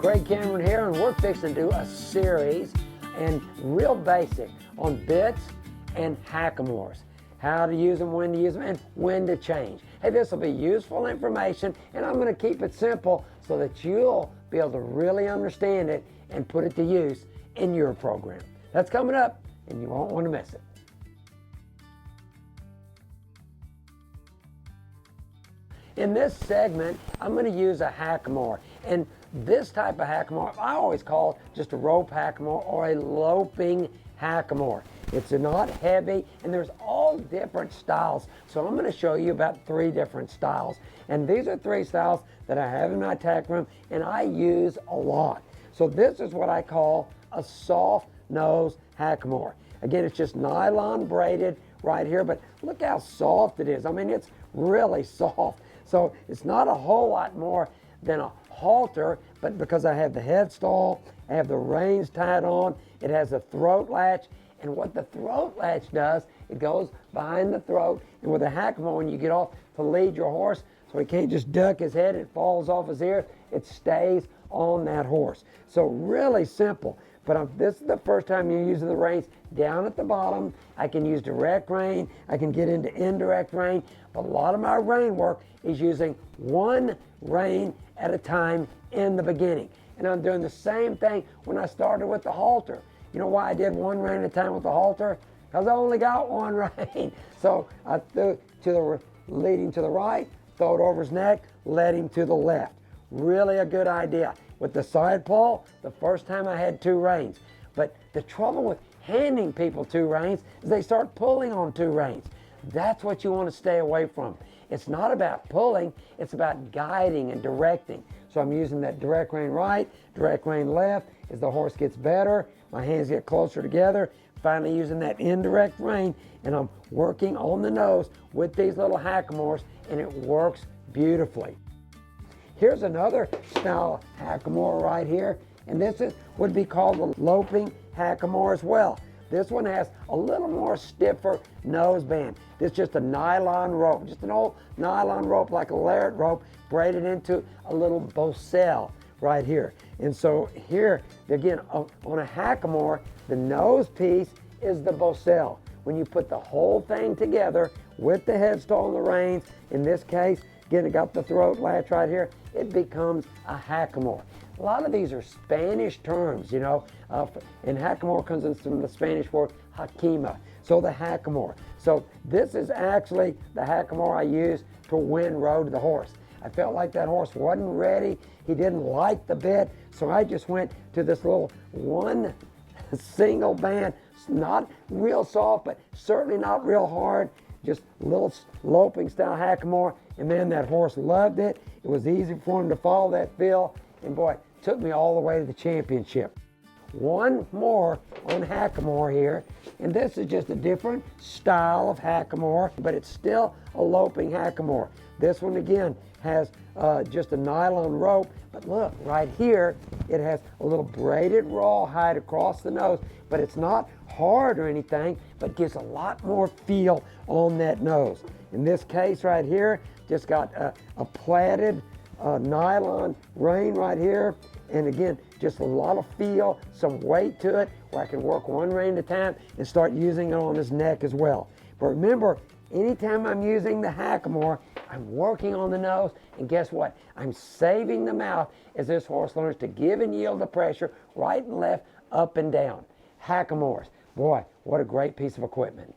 Craig Cameron here, and we're fixing to do a series and real basic on bits and hackamores. How to use them, when to use them, and when to change. Hey, this will be useful information, and I'm going to keep it simple so that you'll be able to really understand it and put it to use in your program. That's coming up, and you won't want to miss it. In this segment, I'm going to use a hackamore, and this type of hackamore I always call just a rope hackamore or a loping hackamore. It's not heavy, and there's all different styles. So I'm going to show you about 3 different styles, and these are 3 styles that I have in my tack room and I use a lot. So this is what I call a soft nose hackamore. Again, it's just nylon braided right here, but look how soft it is. I mean, it's really soft. So it's not a whole lot more than a halter, but because I have the headstall, I have the reins tied on, it has a throat latch, and what the throat latch does, it goes behind the throat, and with a hackamore, when you get off to lead your horse, so he can't just duck his head, it falls off his ears, it stays on that horse. So really simple. But this is the first time you're using the reins down at the bottom. I can use direct rein. I can get into indirect rein. But a lot of my rein work is using one rein at a time in the beginning. And I'm doing the same thing when I started with the halter. You know why I did one rein at a time with the halter? Because I only got one rein. So I threw leading to the right, throw it over his neck, led him to the left. Really a good idea. With the side pull, the first time I had 2 reins. But the trouble with handing people 2 reins is they start pulling on 2 reins. That's what you want to stay away from. It's not about pulling, it's about guiding and directing. So I'm using that direct rein right, direct rein left. As the horse gets better, my hands get closer together. Finally using that indirect rein, and I'm working on the nose with these little hackamores, and it works beautifully. Here's another style of hackamore right here, and this would be called the loping hackamore as well. This one has a little more stiffer nose band. This is just a nylon rope, just an old nylon rope like a lariat rope braided into a little bocelle right here. And so here, again, on a hackamore, the nose piece is the bocelle. When you put the whole thing together with the headstall and the reins, in this case, again, it got the throat latch right here, it becomes a hackamore. A lot of these are Spanish terms, you know, and hackamore comes from the Spanish word hakima, so the hackamore. So this is actually the hackamore I use to win rode the horse. I felt like that horse wasn't ready, he didn't like the bit, so I just went to this little one single band. It's not real soft, but certainly not real hard, just a little loping style hackamore, and then that horse loved it. It was easy for him to follow that feel, and boy, it took me all the way to the championship. One more on hackamore here, and this is just a different style of hackamore, but it's still a loping hackamore. This one again has just a nylon rope, but look, right here, it has a little braided rawhide across the nose, but it's not hard or anything, but gives a lot more feel on that nose. In this case right here, just got a plaited nylon rein right here, and again, just a lot of feel, some weight to it, where I can work one rein at a time and start using it on his neck as well. But remember, anytime I'm using the hackamore, I'm working on the nose, and guess what? I'm saving the mouth as this horse learns to give and yield the pressure right and left, up and down. Hackamores, boy, what a great piece of equipment.